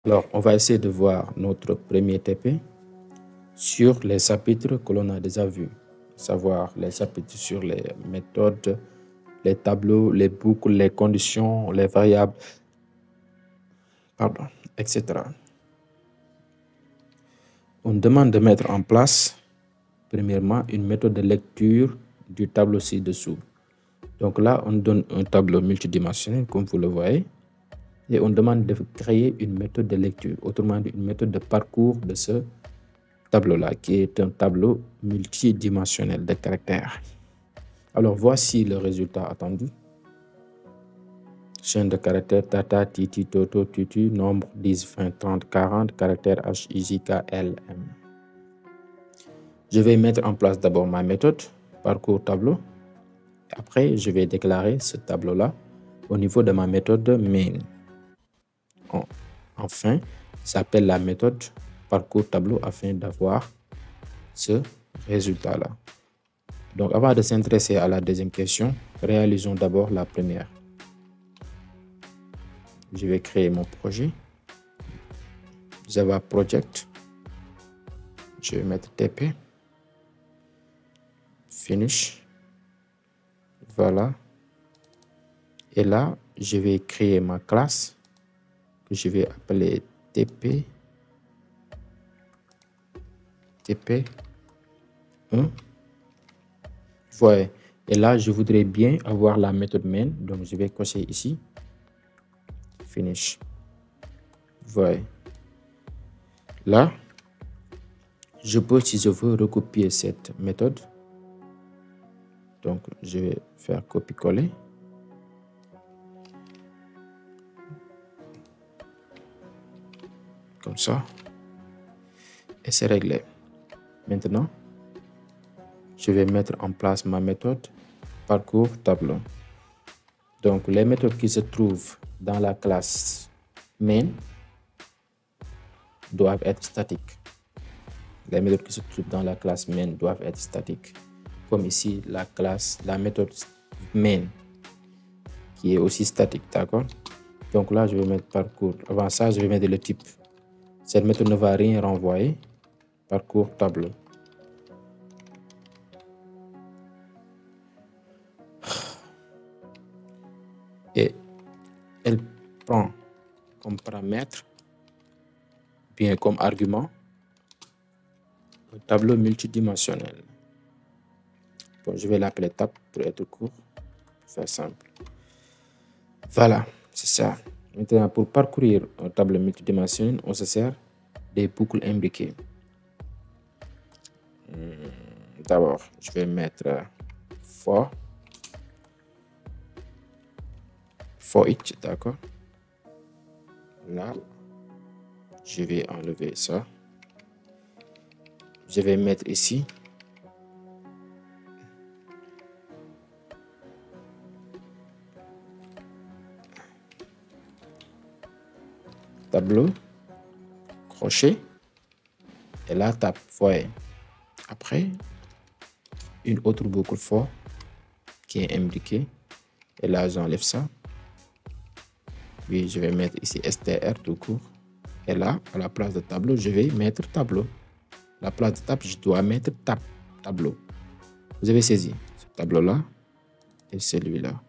Alors, on va essayer de voir notre premier TP sur les chapitres que l'on a déjà vus, à savoir les chapitres sur les méthodes, les tableaux, les boucles, les conditions, les variables, etc. On demande de mettre en place, premièrement, une méthode de lecture du tableau ci-dessous. Donc là, on donne un tableau multidimensionnel, comme vous le voyez, et on demande de créer une méthode de lecture, autrement dit, une méthode de parcours de ce tableau-là, qui est un tableau multidimensionnel de caractères. Alors, voici le résultat attendu. Chaîne de caractères tata, titi, toto, tutu, nombre 10, 20, 30, 40, caractères H, I, J, K, L, M. Je vais mettre en place d'abord ma méthode, parcours tableau. Après, je vais déclarer ce tableau-là au niveau de ma méthode main. Enfin, ça s'appelle la méthode parcours tableau afin d'avoir ce résultat-là. Donc, avant de s'intéresser à la deuxième question, réalisons d'abord la première. Je vais créer mon projet. Java Project. Je vais mettre TP. Finish. Voilà. Et là, je vais créer ma classe que je vais appeler TP. TP1. Voilà. Et là, je voudrais bien avoir la méthode main. Donc, je vais cocher ici. Finish. Voilà. Là, je peux, si je veux, recopier cette méthode. Donc, je vais faire copier-coller. Comme ça. Et c'est réglé. Maintenant, je vais mettre en place ma méthode parcours tableau. Donc, les méthodes qui se trouvent dans la classe main doivent être statiques. Les méthodes qui se trouvent dans la classe main doivent être statiques. Comme ici, la méthode main qui est aussi statique, d'accord? Donc là, je vais mettre parcours. Avant ça, je vais mettre le type. Cette méthode ne va rien renvoyer. Parcours tableau. Et elle prend comme paramètre, bien comme argument, un tableau multidimensionnel. Bon, je vais l'appeler tab pour être court, pour faire simple. Voilà, c'est ça. Maintenant, pour parcourir un tableau multidimensionnel, on se sert des boucles imbriquées. D'abord, je vais mettre for each, d'accord? Là, je vais enlever ça. Je vais mettre ici tableau, crochet, et là, tab, voyez. Après, une autre boucle for qui est imbriquée, et là, j'enlève ça. Puis, je vais mettre ici str tout court, et là, à la place de tableau, je vais mettre tableau. La place de tab, je dois mettre tableau. Vous avez saisi ce tableau-là et celui-là.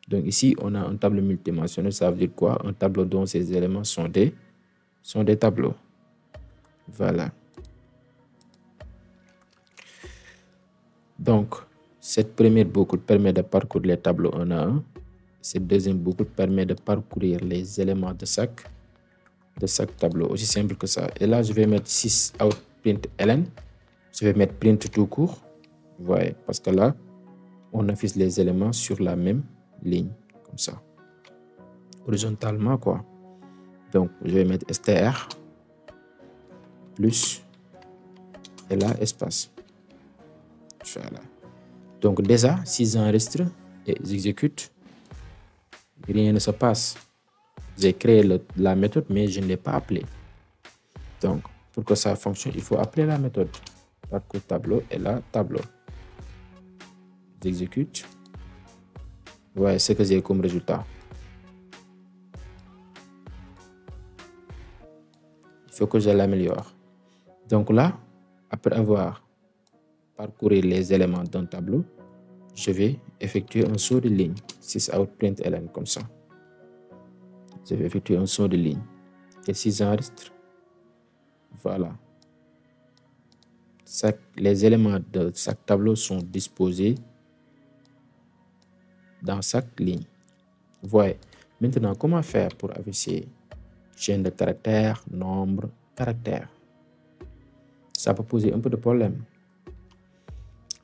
Donc ici, on a un tableau multidimensionnel. Ça veut dire quoi? Un tableau dont ces éléments sont des tableaux. Voilà. Donc, cette première boucle permet de parcourir les tableaux un à un. Cette deuxième boucle permet de parcourir les éléments de chaque tableau. Aussi simple que ça. Et là, je vais mettre 6 outprint ln. Je vais mettre print tout court. Vous voyez, parce que là, on affiche les éléments sur la même ligne, comme ça. Horizontalement, quoi. Donc, je vais mettre str plus et là, espace. Voilà. Donc, déjà, si j'enregistre et j'exécute, rien ne se passe. J'ai créé la méthode, mais je ne l'ai pas appelée. Donc, pour que ça fonctionne, il faut appeler la méthode. Parcours tableau et là, tableau. J'exécute. Voilà ce que j'ai comme résultat. Il faut que je l'améliore. Donc là, après avoir parcouru les éléments d'un tableau, je vais effectuer un saut de ligne. sysout.println comme ça. Je vais effectuer un saut de ligne. Et si j'enregistre, voilà. Les éléments de chaque tableau sont disposés dans chaque ligne. Vous voyez. Maintenant, comment faire pour afficher chaîne de caractères, nombre, caractères? Ça peut poser un peu de problème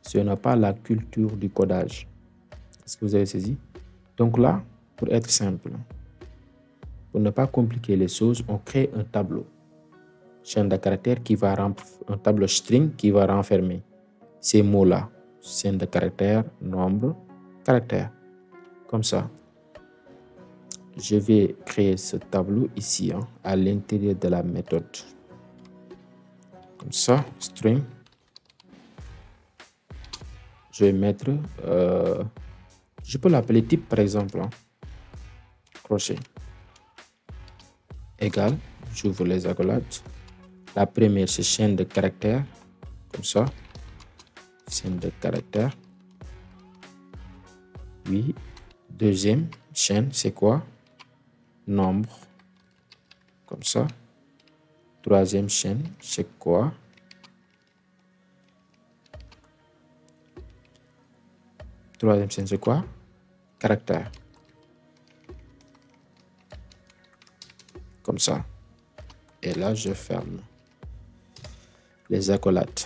si on n'a pas la culture du codage. Est-ce que vous avez saisi? Donc là, pour être simple, pour ne pas compliquer les choses, on crée un tableau. Chaîne de caractères qui va un tableau string qui va renfermer ces mots-là. Chaîne de caractères, nombre, caractère. Comme ça. Je vais créer ce tableau ici, à l'intérieur de la méthode. Comme ça, string. Je vais mettre, je peux l'appeler type par exemple, crochet, égal, j'ouvre les accolades. La première, c'est chaîne de caractères, comme ça, chaîne de caractères. Oui, deuxième chaîne, c'est quoi? Nombre, comme ça. Troisième chaîne, c'est quoi? Troisième chaîne, c'est quoi? Caractère. Comme ça. Et là, je ferme les accolades.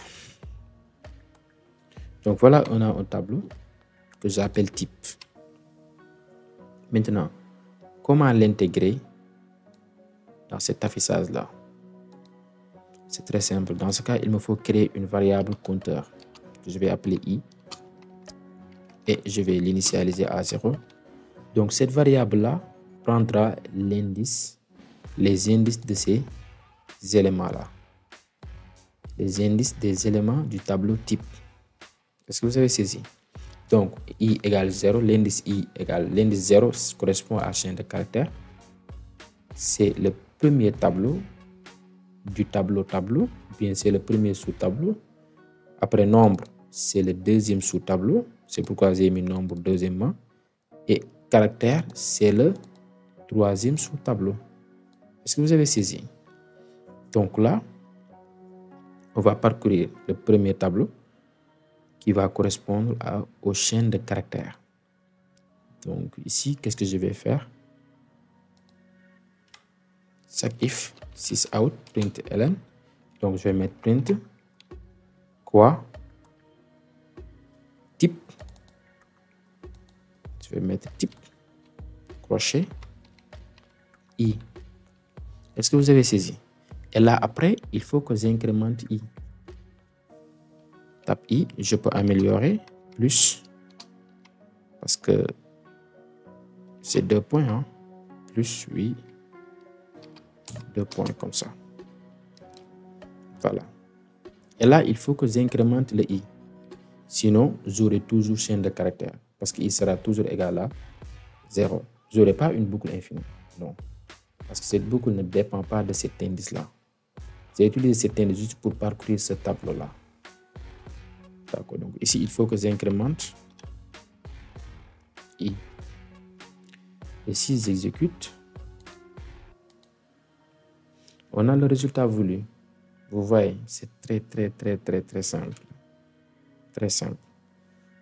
Donc voilà, on a un tableau que j'appelle type. Maintenant, comment l'intégrer dans cet affichage-là? C'est très simple. Dans ce cas, il me faut créer une variable compteur que je vais appeler i. Et je vais l'initialiser à 0. Donc cette variable-là prendra l'indice, les indices de ces éléments-là. Les indices des éléments du tableau type. Est-ce que vous avez saisi? Donc i égale 0, l'indice i égale l'indice 0 correspond à la chaîne de caractères. C'est le premier tableau du tableau, bien c'est le premier sous-tableau. Après nombre, c'est le deuxième sous-tableau. C'est pourquoi j'ai mis nombre deuxièmement. Et caractère, c'est le troisième sous-tableau. Est-ce que vous avez saisi? Donc là, on va parcourir le premier tableau qui va correspondre aux chaînes de caractères. Donc ici, qu'est-ce que je vais faire? If sysout.println. Donc je vais mettre print quoi? Type. Je vais mettre type crochet i. Est-ce que vous avez saisi? Et là après, il faut que j'incrémente i. Tape i, je peux améliorer plus parce que c'est 2 points, hein? Plus oui, 2 points comme ça. Voilà. Et là, il faut que j'incrémente le i. Sinon, j'aurai toujours chaîne de caractères parce qu'il sera toujours égal à 0. Je n'aurai pas une boucle infinie. Non. Parce que cette boucle ne dépend pas de cet indice-là. J'ai utilisé cet indice juste pour parcourir ce tableau-là. D'accord. Donc ici, il faut que j'incrémente i. Et si j'exécute, on a le résultat voulu. Vous voyez, c'est très simple. Très simple.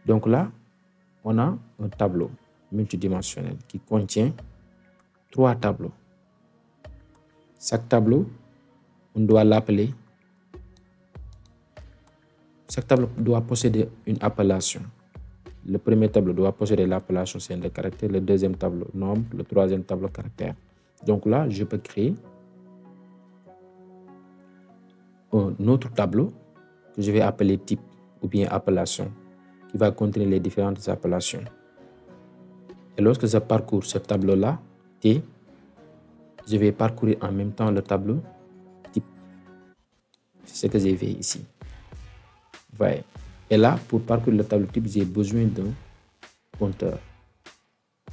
Donc là, on a un tableau multidimensionnel qui contient 3 tableaux. Chaque tableau, on doit l'appeler. Chaque tableau doit posséder une appellation. Le premier tableau doit posséder l'appellation chaîne de caractères, le deuxième tableau nombre, le troisième tableau caractère. Donc là, je peux créer un autre tableau que je vais appeler type ou bien appellation, qui va contenir les différentes appellations. Et lorsque je parcours ce tableau-là, T, je vais parcourir en même temps le tableau type. C'est ce que j'ai fait ici. Vous voyez. Et là, pour parcourir le tableau type, j'ai besoin d'un compteur,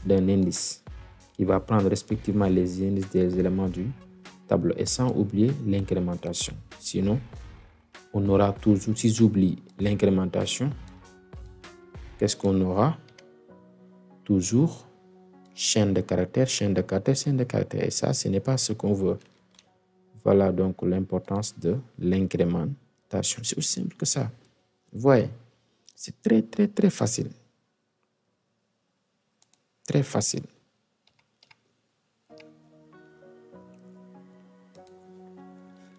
d'un indice, qui va prendre respectivement les indices des éléments du tableau et sans oublier l'incrémentation. Sinon, on aura toujours, si j'oublie l'incrémentation, qu'est-ce qu'on aura? Toujours chaîne de caractères, chaîne de caractères, chaîne de caractères. Et ça, ce n'est pas ce qu'on veut. Voilà donc l'importance de l'incrémentation. C'est aussi simple que ça. Vous voyez, c'est très, très, très facile. Très facile.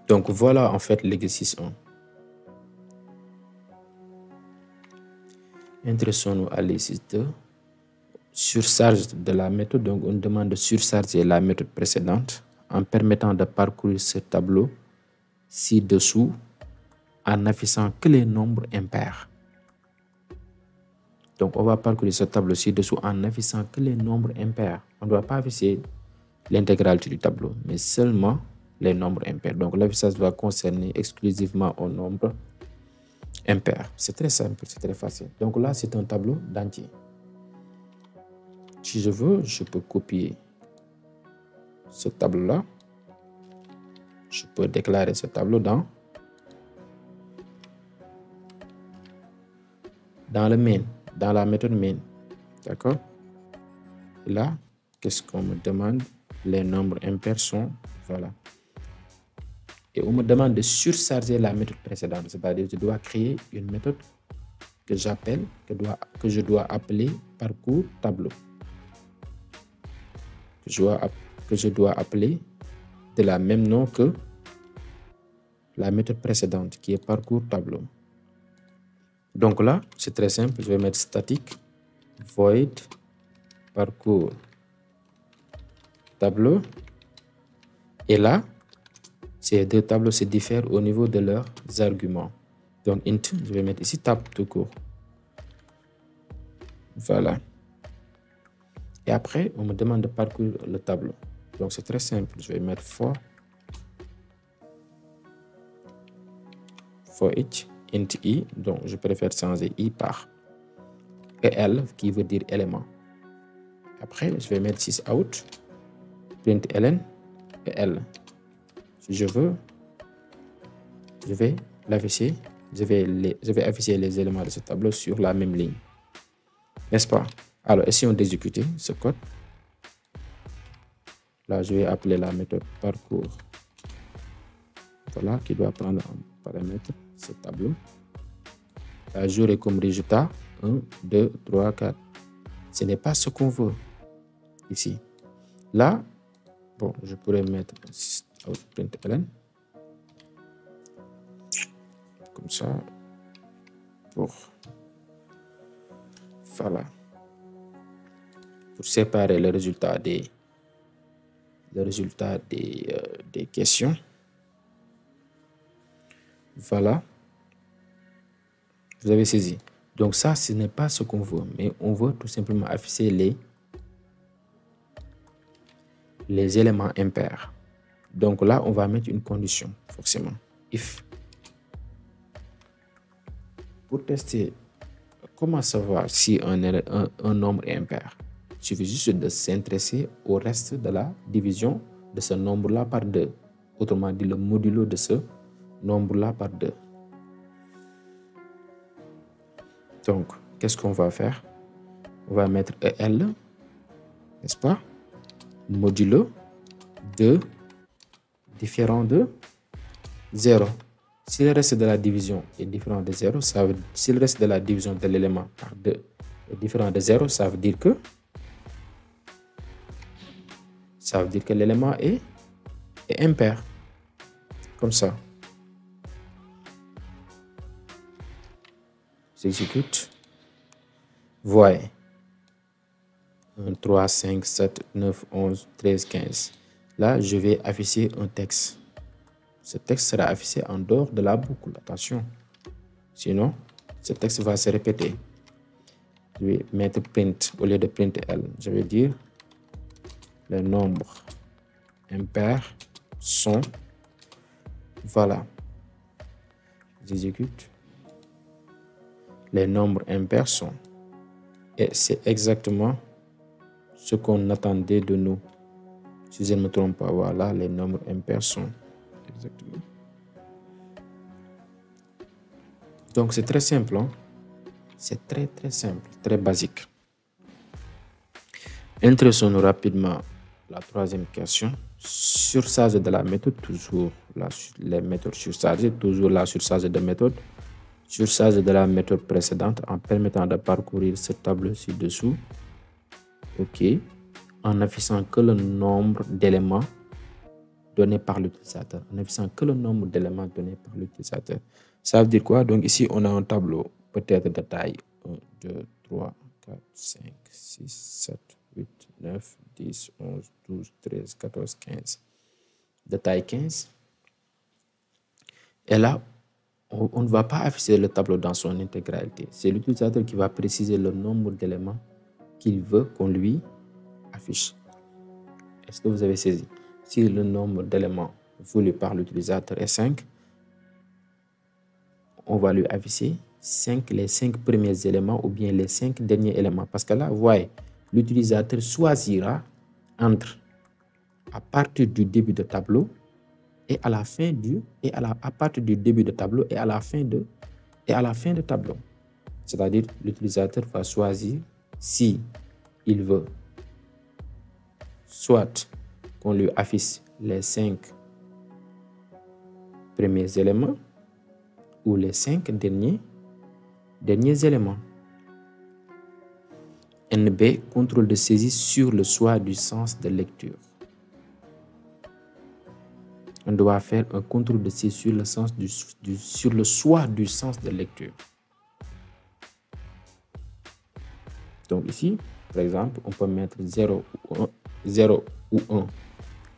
Donc, voilà en fait l'exercice 1. Intéressons-nous à l'exercice 2. Surcharge de la méthode. Donc, on demande de surcharger la méthode précédente en permettant de parcourir ce tableau ci-dessous en affichant que les nombres impairs. Donc, on va parcourir ce tableau ci-dessous en affichant que les nombres impairs. On ne doit pas afficher l'intégralité du tableau, mais seulement les nombres impairs. Donc, l'affichage va concerner exclusivement aux nombres impairs. C'est très simple, c'est très facile. Donc là, c'est un tableau d'entier. Si je veux, je peux copier ce tableau-là. Je peux déclarer ce tableau dans le main, dans la méthode main. D'accord? Et là, qu'est-ce qu'on me demande? Les nombres impairs sont, voilà. Et on me demande de surcharger la méthode précédente. C'est-à-dire que je dois créer une méthode que j'appelle, que je dois appeler parcours tableau. Que je dois appeler de la même nom que la méthode précédente qui est parcours tableau. Donc là, c'est très simple. Je vais mettre statique void parcours tableau. Et là, ces deux tableaux se diffèrent au niveau de leurs arguments. Donc int, je vais mettre ici tab tout court. Voilà. Et après, on me demande de parcourir le tableau. Donc c'est très simple. Je vais mettre for each int i. Donc je préfère changer i par el qui veut dire élément. Après, je vais mettre sysout print ln et l. Si je veux, je vais l'afficher. Je vais afficher les éléments de ce tableau sur la même ligne. N'est-ce pas? Alors, essayons d'exécuter ce code. Là, je vais appeler la méthode parcours. Voilà, qui doit prendre en paramètre ce tableau. Là, j'aurai comme résultat 1, 2, 3, 4. Ce n'est pas ce qu'on veut ici. Là, bon, je pourrais mettre println comme ça pour voilà, pour séparer le résultat des questions. Voilà, vous avez saisi. Donc ça, ce n'est pas ce qu'on veut, mais on veut tout simplement afficher les éléments impairs. Donc là, on va mettre une condition, forcément. If. Pour tester, comment savoir si un nombre est impair? Il suffit juste de s'intéresser au reste de la division de ce nombre-là par 2. Autrement dit, le modulo de ce nombre-là par 2. Donc, qu'est-ce qu'on va faire? On va mettre EL, n'est-ce pas? Modulo 2 différent de 0. Si le reste de la division est différent de 0, si le reste de la division de l'élément par 2 est différent de 0, ça veut dire que l'élément est impair. Comme ça. J'exécute. Voyez. 1, 3, 5, 7, 9, 11, 13, 15. Là, je vais afficher un texte. Ce texte sera affiché en dehors de la boucle. Attention. Sinon, ce texte va se répéter. Je vais mettre print au lieu de print L. Je vais dire les nombres impairs sont. Voilà. J'exécute. Les nombres impairs sont. Et c'est exactement ce qu'on attendait de nous. Si je ne me trompe pas, voilà, les nombres impairs sont exactement. Donc, c'est très simple. Hein? C'est très simple, très basique. Intéressons-nous rapidement la troisième question. Surcharge de la méthode, toujours les méthodes surchargées, toujours la surcharge de méthode. Surcharge de la méthode précédente en permettant de parcourir ce tableau ci-dessous. OK. En affichant que le nombre d'éléments donnés par l'utilisateur. En affichant que le nombre d'éléments donnés par l'utilisateur. Ça veut dire quoi? Donc ici, on a un tableau peut-être de taille 1, 2, 3, 4, 5, 6, 7, 8, 9, 10, 11, 12, 13, 14, 15. De taille 15. Et là, on ne va pas afficher le tableau dans son intégralité. C'est l'utilisateur qui va préciser le nombre d'éléments qu'il veut qu'on lui affiche. Est-ce que vous avez saisi? Si le nombre d'éléments voulu par l'utilisateur est 5, on va lui afficher les 5 premiers éléments ou bien les 5 derniers éléments. Parce que là, vous voyez, l'utilisateur choisira entre à partir du début de tableau et à la fin à partir du début de tableau et à la fin de tableau. C'est-à-dire l'utilisateur va choisir si il veut soit qu'on lui affiche les 5 premiers éléments ou les 5 derniers éléments. NB, contrôle de saisie sur le choix du sens de lecture. On doit faire un contrôle de saisie sur le sens sur le choix du sens de lecture. Donc ici, par exemple, on peut mettre 0 ou 1.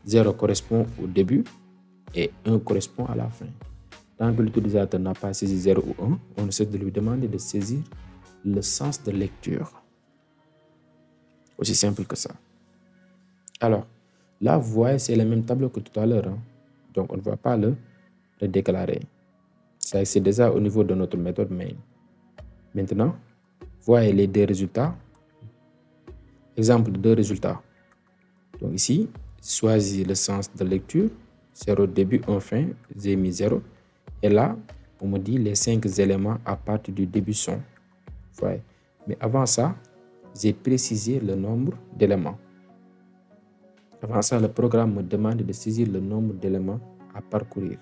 0 correspond au début et 1 correspond à la fin. Tant que l'utilisateur n'a pas saisi 0 ou 1, on essaie de lui demander de saisir le sens de lecture. Aussi simple que ça. Alors, là, vous voyez, c'est le même tableau que tout à l'heure. Hein? Donc, on ne va pas le déclarer. Ça, c'est déjà au niveau de notre méthode main. Maintenant, voyez les deux résultats. Exemple de deux résultats. Donc ici, choisis le sens de lecture. 0 début, 1 fin. J'ai mis 0. Et là, on me dit les 5 éléments à partir du début sont. Voyez. Mais avant ça, j'ai précisé le nombre d'éléments. Avant ça, le programme me demande de saisir le nombre d'éléments à parcourir.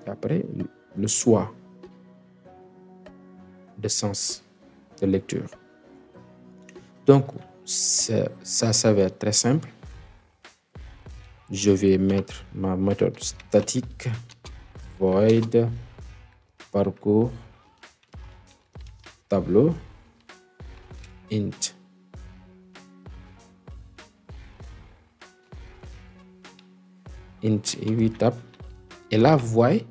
Et après, le choix de sens de lecture. Donc, ça s'avère très simple. Je vais mettre ma méthode statique void parcours tableau int et 8 tab. Et là, vous voyez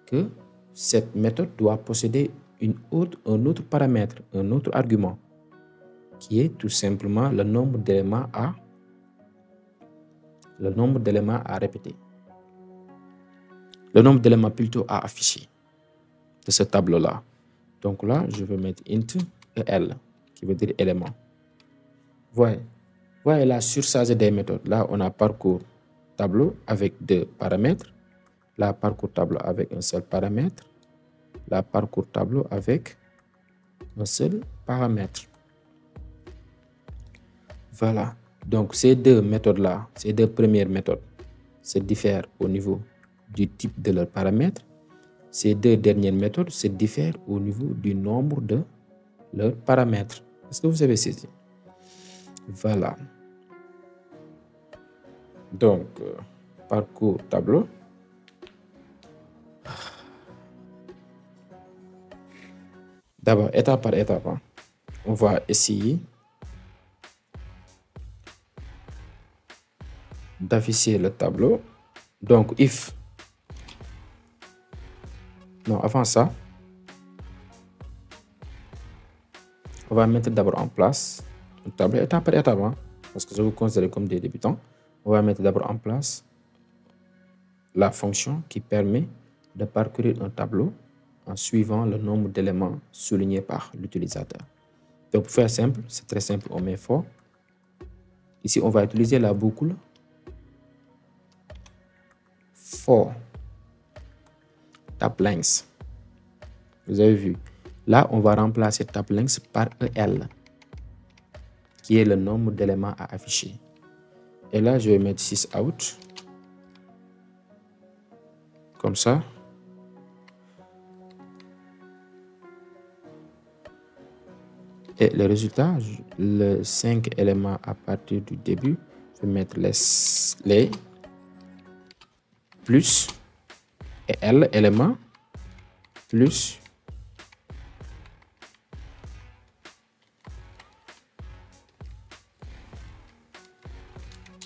que cette méthode doit posséder un autre paramètre, un autre argument, qui est tout simplement le nombre d'éléments à répéter. Le nombre d'éléments plutôt à afficher de ce tableau-là. Donc là, je vais mettre int EL, qui veut dire élément. Voyez la surcharge des méthodes. Là, on a parcours tableau avec 2 paramètres. Là, parcours tableau avec un seul paramètre. Là, parcours tableau avec un seul paramètre. Voilà. Donc, ces deux méthodes-là, ces deux premières méthodes, se diffèrent au niveau du type de leurs paramètres. Ces deux dernières méthodes se diffèrent au niveau du nombre de leurs paramètres. Est-ce que vous avez saisi? Voilà. Donc, parcours tableau. D'abord, étape par étape, hein. On va essayer d'afficher le tableau. Donc, if. Non, avant ça, on va mettre d'abord en place un tableau étape par étape, hein, parce que je vous considère comme des débutants. On va mettre d'abord en place la fonction qui permet de parcourir un tableau en suivant le nombre d'éléments soulignés par l'utilisateur. Donc, pour faire simple, c'est très simple, on met for. Ici, on va utiliser la boucle for tab length. Vous avez vu. Là, on va remplacer tab length par EL, qui est le nombre d'éléments à afficher. Et là, je vais mettre 6 out. Comme ça. Et le résultat, le 5 éléments à partir du début, je vais mettre les plus et L éléments plus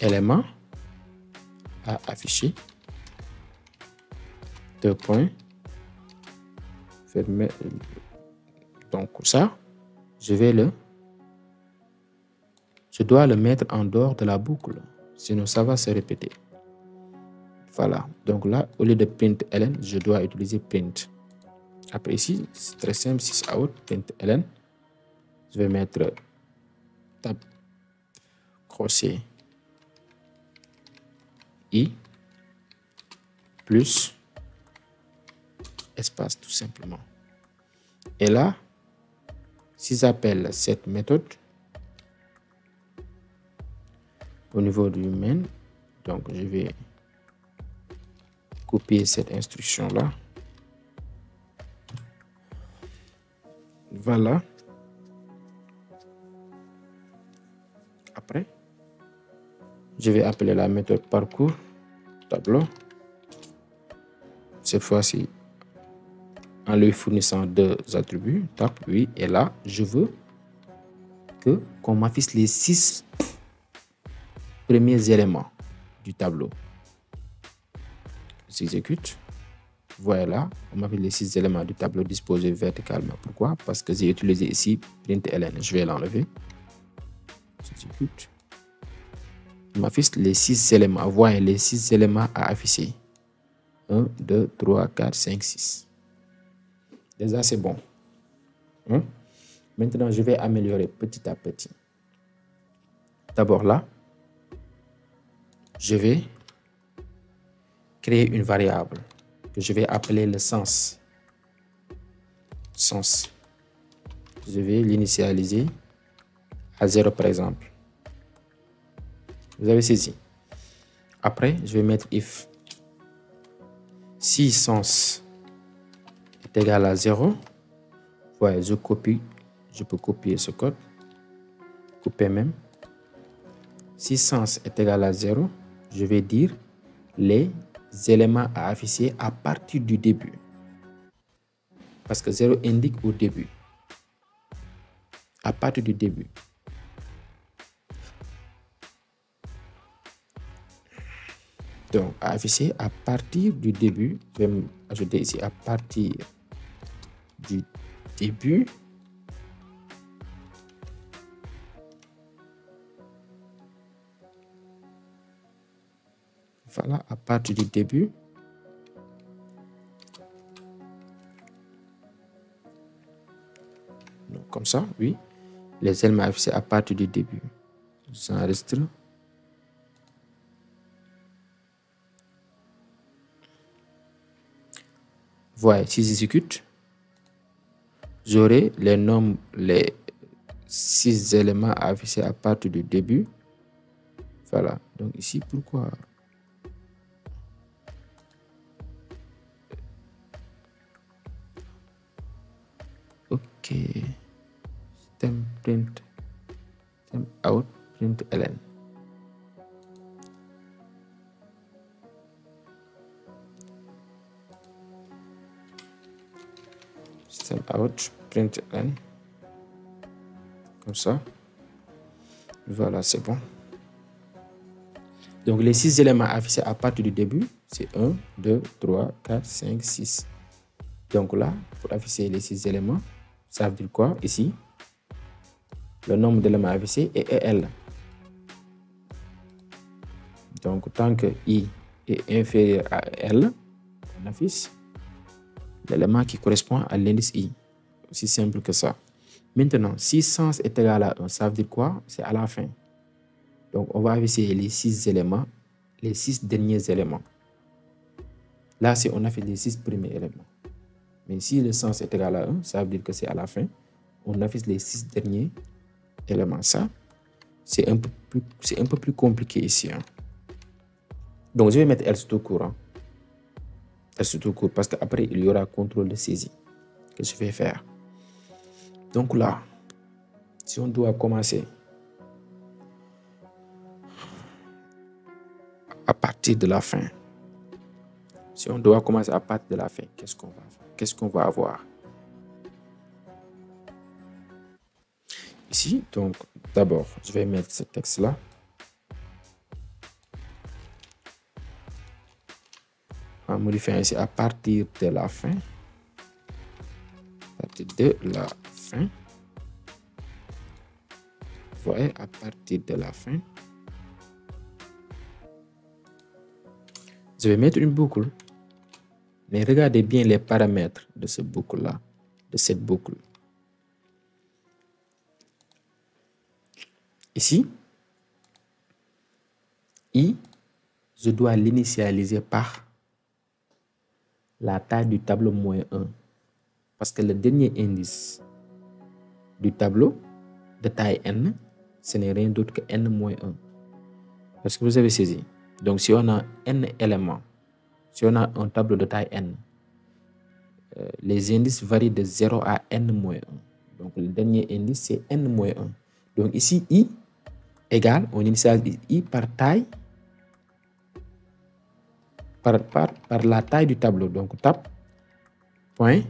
éléments à afficher. 2 points. Fermer. Donc ça, je dois le mettre en dehors de la boucle, sinon ça va se répéter. Voilà, donc là, au lieu de print ln, je dois utiliser print. Après ici, c'est très simple, 6 out, print ln. Je vais mettre tab crochet i plus espace tout simplement. Et là, si j'appelle cette méthode au niveau du main, donc je vais copier cette instruction là. Voilà. Après, je vais appeler la méthode parcours tableau. Cette fois-ci, en lui fournissant 2 attributs, tab, oui, et là, je veux qu'on m'affiche les 6 premiers éléments du tableau. J'exécute. Voilà, on m'affiche les 6 éléments du tableau disposés verticalement. Pourquoi? Parce que j'ai utilisé ici println. Je vais l'enlever. J'exécute. On m'affiche les 6 éléments. Voyez les 6 éléments à afficher. 1, 2, 3, 4, 5, 6. Déjà, c'est bon. Maintenant, je vais améliorer petit à petit. D'abord là, je vais créer une variable que je vais appeler le sens. Sens. Je vais l'initialiser à 0 par exemple. Vous avez saisi. Après, je vais mettre if. Si sens est égal à 0, ouais, je peux copier ce code. Couper même. Si sens est égal à 0, je vais dire les éléments à afficher à partir du début. Parce que 0 indique au début. À partir du début. Donc, à afficher à partir du début. Je vais ajouter ici à partir du début. Voilà, à partir du début. Donc, comme ça, oui. Les éléments affichés à partir du début. J'enregistre. Voilà, si j'exécute, j'aurai les 6 éléments affichés à partir du début. Voilà, donc ici, pourquoi? Ok. System print, system out, print ln. System out, print ln. Comme ça. Voilà, c'est bon. Donc, les 6 éléments affichés à partir du début, c'est 1, 2, 3, 4, 5, 6. Donc là, pour afficher les 6 éléments, ça veut dire quoi ici? Le nombre d'éléments affichés est EL. Donc, tant que I est inférieur à L, on affiche l'élément qui correspond à l'indice I. Aussi simple que ça. Maintenant, si sens est égal à 1, ça veut dire quoi? C'est à la fin. Donc, on va afficher les 6 éléments, les 6 derniers éléments. Là, on a fait les 6 premiers éléments. Mais si le sens est égal à 1, ça veut dire que c'est à la fin. On affiche les 6 derniers éléments. Ça, c'est un peu plus compliqué ici. Hein. Donc, je vais mettre else tout court. Hein. Else tout court parce qu'après, il y aura contrôle de saisie que je vais faire. Donc là, si on doit commencer à partir de la fin, si on doit commencer à partir de la fin, qu'est-ce qu'on va avoir? Ici, donc, d'abord, je vais mettre ce texte-là. En modifiant ici à partir de la fin. À partir de la fin. Vous voyez, à partir de la fin. Je vais mettre une boucle. Mais regardez bien les paramètres de ce boucle-là, de cette boucle. Ici, I, je dois l'initialiser par la taille du tableau moins 1. Parce que le dernier indice du tableau de taille n, ce n'est rien d'autre que n moins 1. Parce que vous avez saisi. Donc, si on a n éléments, si on a un tableau de taille n, les indices varient de 0 à n moins 1. Donc, le dernier indice, c'est n moins 1. Donc, ici, I égale, on initialise I par taille, par la taille du tableau. Donc, tab, point,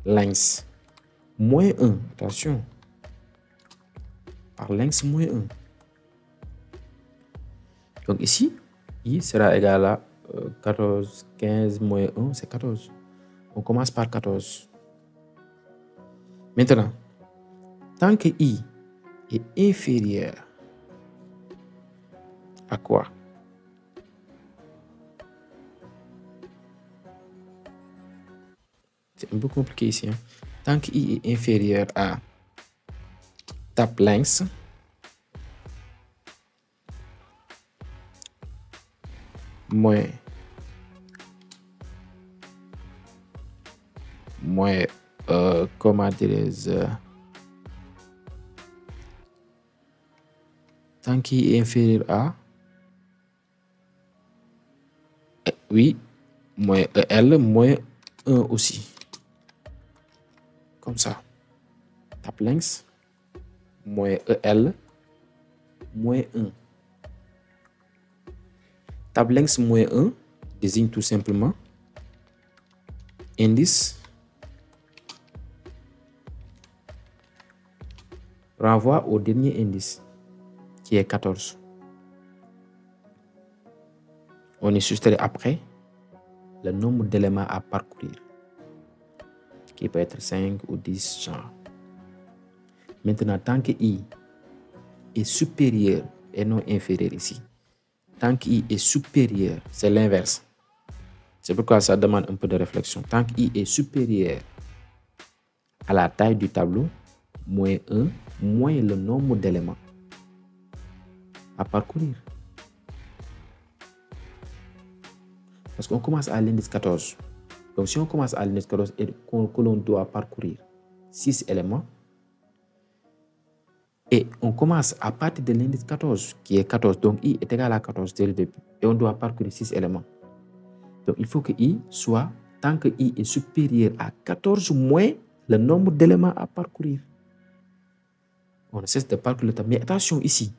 length, moins 1. Attention. Par length moins 1. Donc, ici, I sera égal à 14, 15 moins 1, c'est 14. On commence par 14. Maintenant, tant que I est inférieur à quoi? C'est un peu compliqué ici. Hein? Tant que I est inférieur à tab length, moins comment dirais-je, tant qu'il est inférieur à, oui, moins EL, moins 1 aussi. Comme ça. Tab length, moins EL, moins 1. Tab length moins 1 désigne tout simplement indice renvoie au dernier indice qui est 14. On est soustrait après le nombre d'éléments à parcourir qui peut être 5 ou 10 genre. Maintenant, tant que I est supérieur et non inférieur ici, tant que I est supérieur, c'est l'inverse. C'est pourquoi ça demande un peu de réflexion. Tant que I est supérieur à la taille du tableau, moins 1, moins le nombre d'éléments à parcourir. Parce qu'on commence à l'indice 14. Donc, si on commence à l'indice 14 et que l'on doit parcourir 6 éléments, et on commence à partir de l'indice 14, qui est 14, donc I est égal à 14 dès le début, et on doit parcourir 6 éléments. Donc, il faut que I soit, tant que I est supérieur à 14 moins le nombre d'éléments à parcourir. On ne cesse de parcourir le temps. Mais attention ici,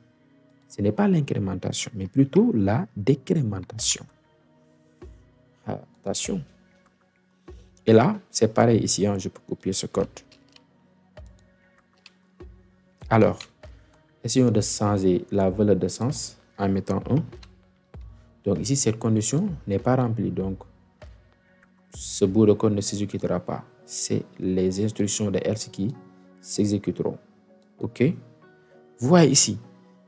ce n'est pas l'incrémentation, mais plutôt la décrémentation. Attention. Et là, c'est pareil ici, hein, je peux copier ce code. Alors, essayons de changer la valeur de sens en mettant 1. Donc ici, cette condition n'est pas remplie. Donc, ce bout de code ne s'exécutera pas. C'est les instructions de else qui s'exécuteront. OK? Vous voyez ici,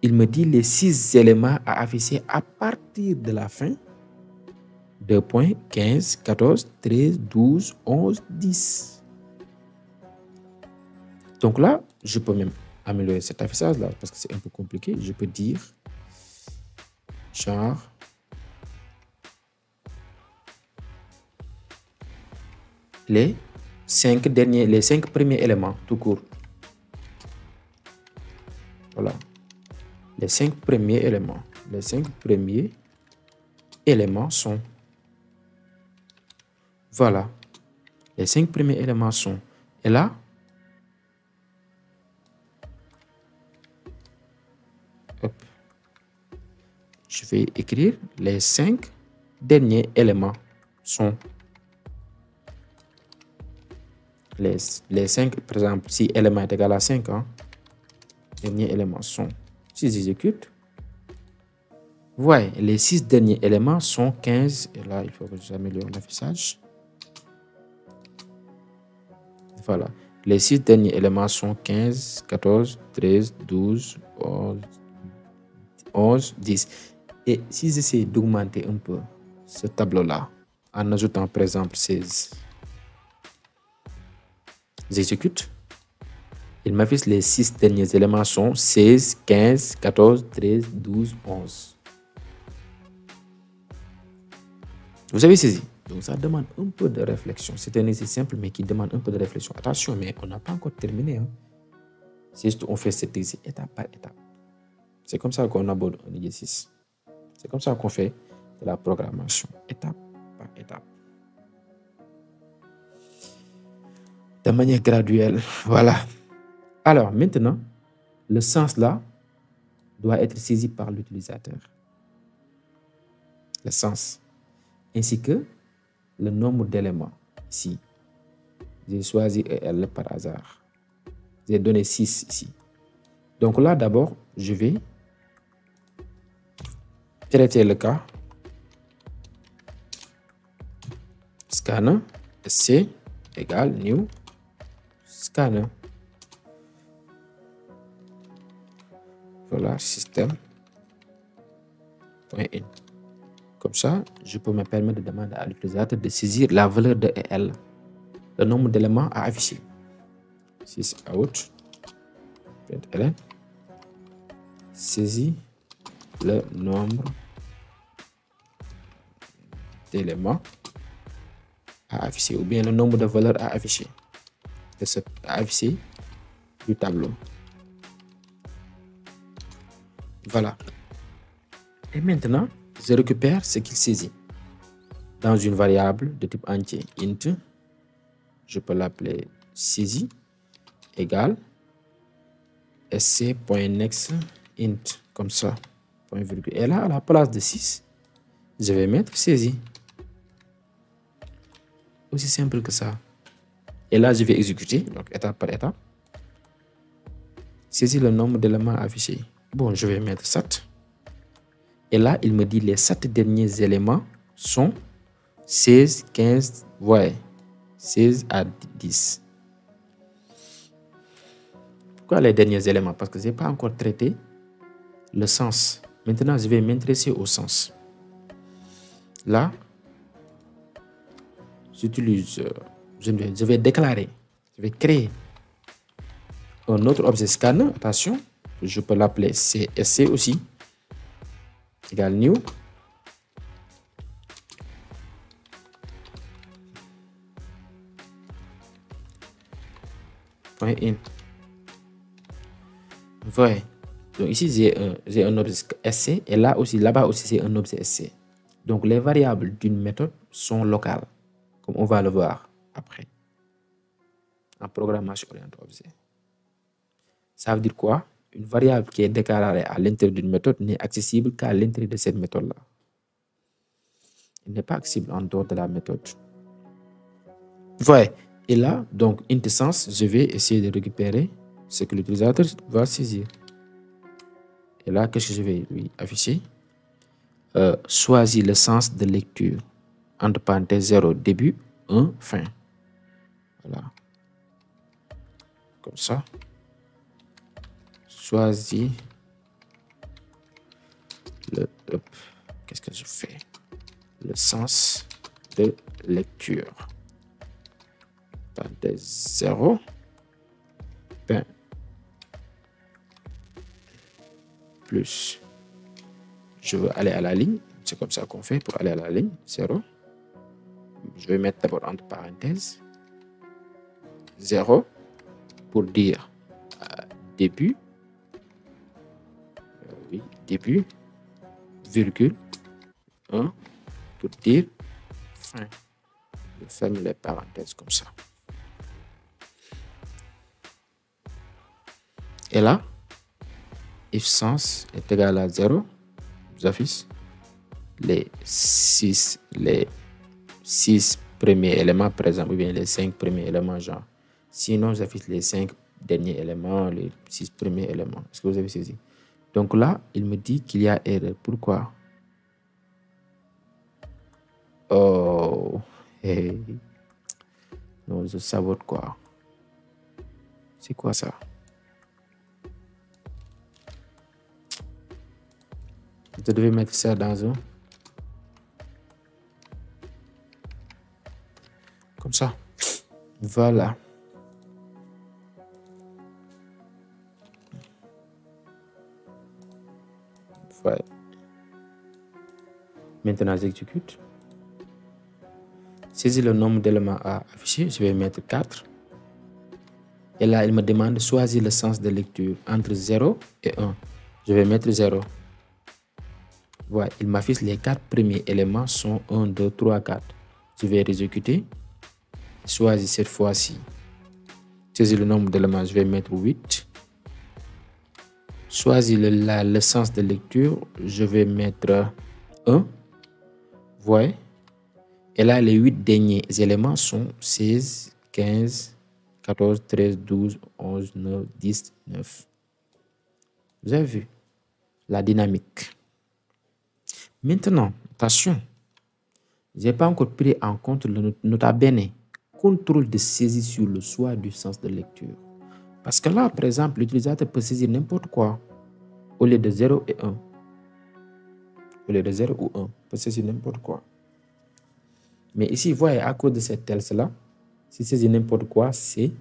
il me dit les 6 éléments à afficher à partir de la fin. 2 points, 15, 14, 13, 12, 11, 10. Donc là, je peux même améliorer cet affichage-là parce que c'est un peu compliqué. Je peux dire genre les 5 premiers éléments tout court. Voilà. Les 5 premiers éléments. Les 5 premiers éléments sont. Voilà. Les 5 premiers éléments sont. Et là, hop, je vais écrire les 5 derniers éléments sont. Les 5, par exemple, si élément est égal à 5, hein, derniers éléments sont. Si j'exécute, voyez, les 6 derniers éléments sont 15. Et là, il faut que j'améliore l'affichage. Voilà. Les 6 derniers éléments sont 15, 14, 13, 12, 11, 10. Et si j'essaie d'augmenter un peu ce tableau-là, en ajoutant par exemple 16, j'exécute. Il m'affiche les 6 derniers éléments sont 16, 15, 14, 13, 12, 11. Vous avez saisi? Donc ça demande un peu de réflexion. C'est un exercice simple mais qui demande un peu de réflexion. Attention, mais on n'a pas encore terminé. Hein. C'est juste on fait cet exercice étape par étape. C'est comme ça qu'on aborde un exercice. C'est comme ça qu'on fait de la programmation étape par étape. De manière graduelle. Voilà. Alors maintenant, le sens là doit être saisi par l'utilisateur. Le sens. Ainsi que le nombre d'éléments. Ici, j'ai choisi EL par hasard. J'ai donné 6 ici. Donc là, d'abord, je vais traiter le cas. Scanner SC égale new scanner. Voilà, système.in. Comme ça, je peux me permettre de demander à l'utilisateur de saisir la valeur de EL, le nombre d'éléments à afficher. 6 out, println, saisit le nombre d'éléments à afficher ou bien le nombre de valeurs à afficher du tableau. Voilà. Et maintenant, je récupère ce qu'il saisit dans une variable de type entier int. Je peux l'appeler saisie égale sc.next int comme ça. Point virgule. Et là, à la place de 6, je vais mettre saisie. Aussi simple que ça. Et là, je vais exécuter, donc étape par étape. Saisir le nombre d'éléments affichés. Bon, je vais mettre 7. Et là, il me dit les 7 derniers éléments sont 16, 15, voyez, 16 à 10. Pourquoi les derniers éléments? Parce que je n'ai pas encore traité le sens. Maintenant, je vais m'intéresser au sens. Là, j'utilise, je vais déclarer, je vais créer un autre objet scanner. Attention, je peux l'appeler CSC aussi. Égale new. Point in. Voyez. Donc ici, j'ai un objet SC et là aussi, là-bas aussi, c'est un objet SC. Donc les variables d'une méthode sont locales, comme on va le voir après, en programmation orientée objet. Ça veut dire quoi? Une variable qui est déclarée à l'intérieur d'une méthode n'est accessible qu'à l'intérieur de cette méthode-là. Il n'est pas accessible en dehors de la méthode. Voyez. Et là, donc, int sens, je vais essayer de récupérer ce que l'utilisateur va saisir. Et là, qu'est-ce que je vais lui afficher? Choisis le sens de lecture. Entre parenthèses 0 début, 1 fin. Voilà. Comme ça. Choisis le... Qu'est-ce que je fais? Le sens de lecture. Parenthèse 0. Ben, plus. Je veux aller à la ligne. C'est comme ça qu'on fait pour aller à la ligne. 0. Je vais mettre d'abord entre parenthèses. 0 pour dire début, oui, début, virgule, 1 pour dire fin. Je ferme les parenthèses comme ça. Et là, if sens est égal à 0, j'affiche les 6 premiers éléments, par exemple, ou bien les 5 premiers éléments, genre. Sinon, j'affiche les 5 derniers éléments, les 6 premiers éléments. Est-ce que vous avez saisi? Donc là, il me dit qu'il y a erreur. Pourquoi? Oh, hey. Non, je sabote quoi? C'est quoi ça? Je devais mettre ça dans un... Comme ça. Voilà. Ouais. Maintenant, j'exécute. Saisis le nombre d'éléments à afficher. Je vais mettre 4. Et là, il me demande de choisir le sens de lecture entre 0 et 1. Je vais mettre 0. Voilà, il m'affiche les 4 premiers éléments sont 1, 2, 3, 4. Je vais exécuter. Choisis cette fois-ci. Saisis le nombre d'éléments. Je vais mettre 8. Choisis le sens de lecture. Je vais mettre 1. Voyez. Et là, les 8 derniers éléments sont 16, 15, 14, 13, 12, 11, 9, 10, 9. Vous avez vu la dynamique. Maintenant, attention, je n'ai pas encore pris en compte le nota bene, contrôle de saisie sur le choix du sens de lecture. Parce que là, par exemple, l'utilisateur peut saisir n'importe quoi au lieu de 0 et 1. Au lieu de 0 ou 1, peut saisir n'importe quoi. Mais ici, vous voyez, à cause de cette else-là, si c'est n'importe quoi, c'est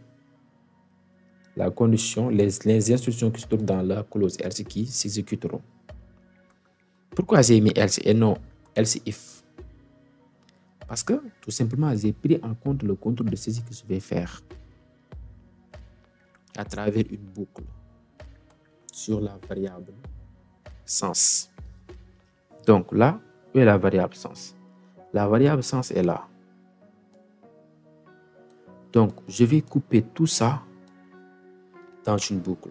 la condition, les instructions qui se trouvent dans la clause else qui s'exécuteront. Pourquoi j'ai mis else et non else if? Parce que, tout simplement, j'ai pris en compte le contrôle de saisie que je vais faire à travers une boucle sur la variable sens. Donc là, où est la variable sens? La variable sens est là. Donc, je vais couper tout ça dans une boucle.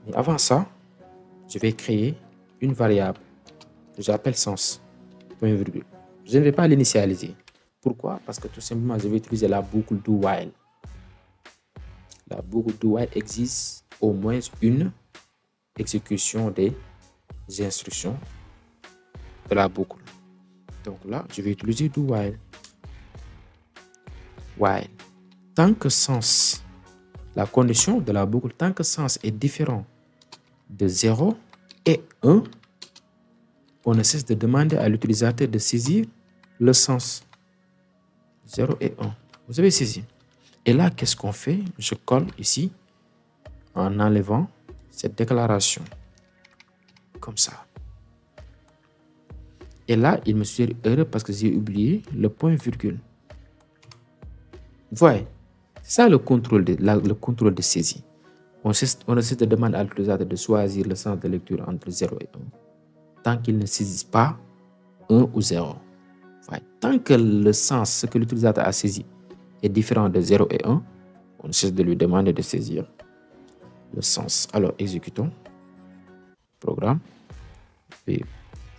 Mais avant ça, je vais créer une variable que j'appelle sens, point virgule. Je ne vais pas l'initialiser. Pourquoi? Parce que tout simplement, je vais utiliser la boucle do while. La boucle do while existe au moins une exécution des instructions de la boucle. Donc là, je vais utiliser do while. While. Tant que sens, la condition de la boucle, tant que sens est différent de 0 et 1, on ne cesse de demander à l'utilisateur de saisir le sens. 0 et 1. Vous avez saisi. Et là, qu'est-ce qu'on fait? Je colle ici en enlevant cette déclaration. Comme ça. Et là, il me suggère erreur parce que j'ai oublié le point virgule. Vous voyez, c'est ça le contrôle de saisie. On cesse de demander à l'utilisateur de choisir le sens de lecture entre 0 et 1. Tant qu'il ne saisisse pas 1 ou 0. Voilà. Tant que le sens, ce que l'utilisateur a saisi, est différent de 0 et 1, on cesse de lui demander de saisir le sens. Alors, exécutons. Programme. Et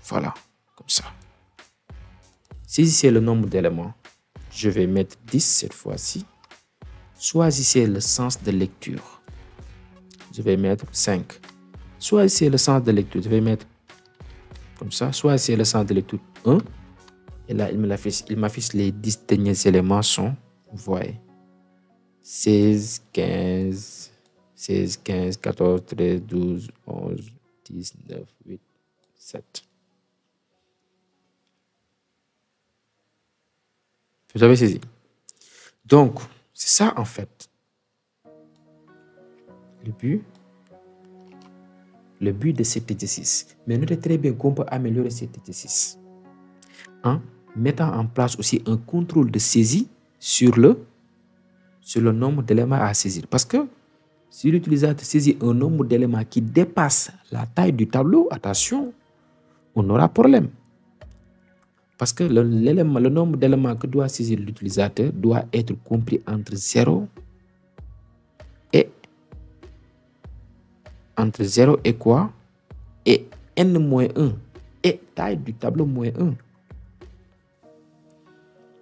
voilà, comme ça. Saisissez le nombre d'éléments. Je vais mettre 10 cette fois-ci. Choisissez le sens de lecture. Je vais mettre 5. Choisissez le sens de lecture. Je vais mettre comme ça. Choisissez le sens de lecture 1. Et là, il m'affiche les 10 derniers éléments sont, vous voyez, 16, 15, 14, 13, 12, 11, 10, 9, 8, 7. Vous avez saisi? Donc, c'est ça en fait. Le but de cet exercice. Mais notez très bien qu'on peut améliorer cet exercice en mettant en place aussi un contrôle de saisie sur sur le nombre d'éléments à saisir. Parce que si l'utilisateur saisit un nombre d'éléments qui dépasse la taille du tableau, attention, on aura problème. Parce que le nombre d'éléments que doit saisir l'utilisateur doit être compris entre 0 et quoi? Et n-1 et taille du tableau moins 1.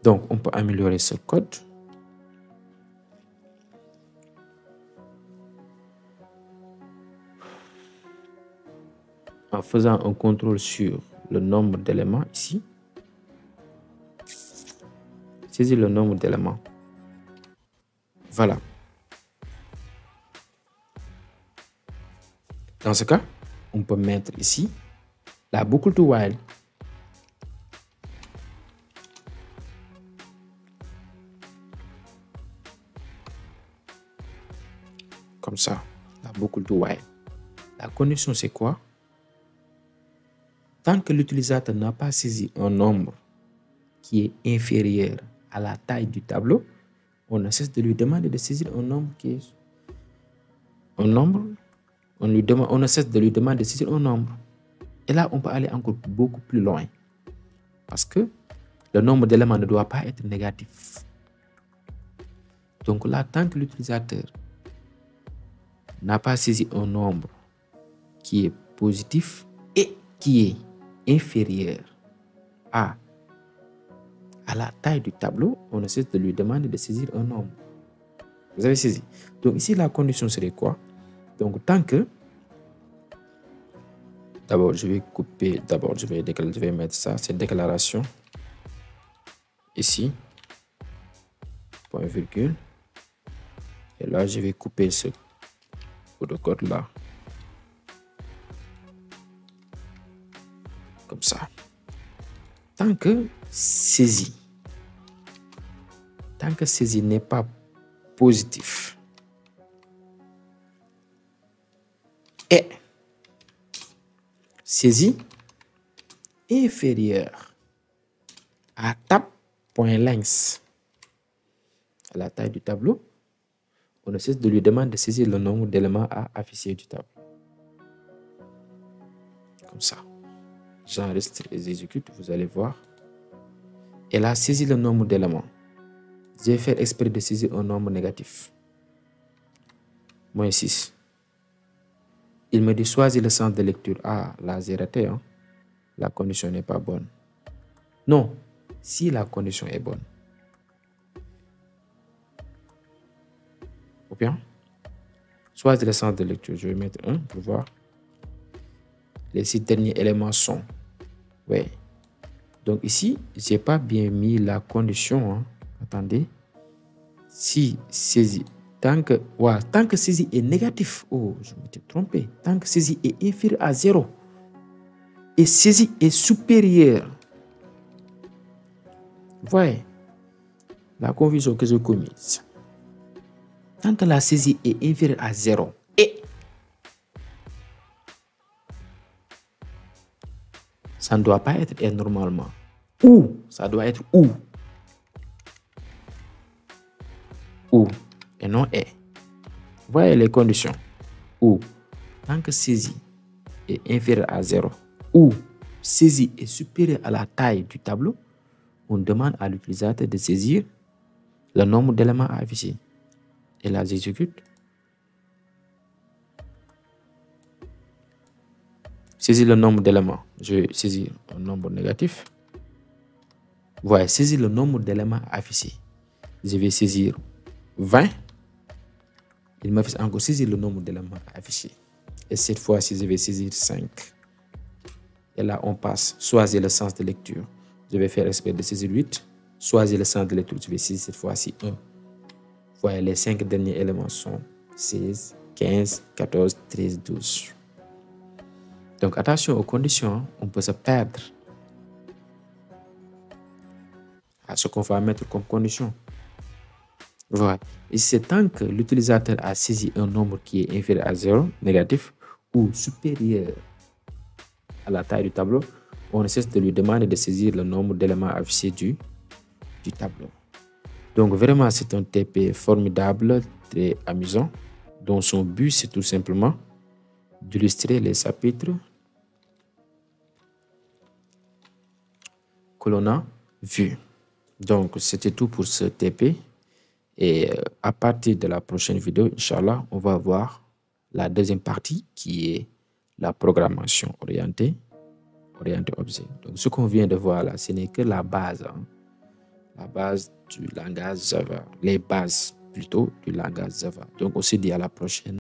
Donc, on peut améliorer ce code. En faisant un contrôle sur le nombre d'éléments ici. Saisir le nombre d'éléments. Voilà. Dans ce cas, on peut mettre ici la boucle to while. Comme ça, la boucle to while. La condition, c'est quoi? Tant que l'utilisateur n'a pas saisi un nombre qui est inférieur à la taille du tableau, on ne cesse de lui demander de saisir un nombre qui est un nombre. On ne cesse de lui demander de saisir un nombre. Et là, on peut aller encore beaucoup plus loin. Parce que le nombre d'éléments ne doit pas être négatif. Donc là, tant que l'utilisateur n'a pas saisi un nombre qui est positif et qui est inférieur à la taille du tableau, on ne cesse de lui demander de saisir un nombre. Vous avez saisi? Donc ici, la condition serait quoi? Donc tant que... D'abord, je vais couper... D'abord, je vais mettre ça, cette déclaration. Ici. Point virgule. Et là, je vais couper ce bout de code là. Comme ça. Tant que saisi n'est pas positif et saisi inférieur à tab.length, à la taille du tableau, on ne cesse de lui demander de saisir le nombre d'éléments à afficher du tableau. Comme ça. J'enregistre et j'exécute, vous allez voir. Elle a saisi le nombre d'éléments. Je vais faire exprès de saisir un nombre négatif. Moins 6. Il me dit choisir le sens de lecture. Ah, là j'ai raté. Hein? La condition n'est pas bonne. Non, si la condition est bonne. Ou bien, choisir le sens de lecture. Je vais mettre 1 pour voir. Les 6 derniers éléments sont. Ouais. Donc ici, je n'ai pas bien mis la condition. Hein. Attendez. Si saisi, tant que saisi est négatif. Oh, je m'étais trompé. Tant que saisi est inférieur à 0. Et saisi est supérieur. Voyez la confusion que j'ai commise. Tant que la saisie est inférieure à 0 et ça ne doit pas être R normalement. Ou, ça doit être ou. Ou, et non et. Voyez les conditions. Ou, tant que saisie est inférieure à 0, ou saisie est supérieure à la taille du tableau, on demande à l'utilisateur de saisir le nombre d'éléments à afficher. Et là, j'exécute. Saisir le nombre d'éléments. Je vais saisir un nombre négatif. Voyez, saisir le nombre d'éléments affichés. Je vais saisir 20. Il me fait encore saisir le nombre d'éléments affichés. Et cette fois-ci, je vais saisir 5. Et là, on passe. Choisir le sens de lecture. Je vais faire exprès de saisir 8. Choisir le sens de lecture. Je vais saisir cette fois-ci 1. Voyez, les 5 derniers éléments sont 16, 15, 14, 13, 12. Donc, attention aux conditions, on peut se perdre à ce qu'on va mettre comme condition. Voilà. Et c'est tant que l'utilisateur a saisi un nombre qui est inférieur à 0, négatif, ou supérieur à la taille du tableau, on ne cesse de lui demander de saisir le nombre d'éléments affichés du tableau. Donc vraiment, c'est un TP formidable, très amusant, dont son but, c'est tout simplement d'illustrer les chapitres que l'on a vus. Donc, c'était tout pour ce TP. Et à partir de la prochaine vidéo, Inch'Allah, on va voir la deuxième partie qui est la programmation orientée objet. Donc, ce qu'on vient de voir là, ce n'est que la base. La base du langage Java. Les bases plutôt du langage Java. Donc, on se dit à la prochaine.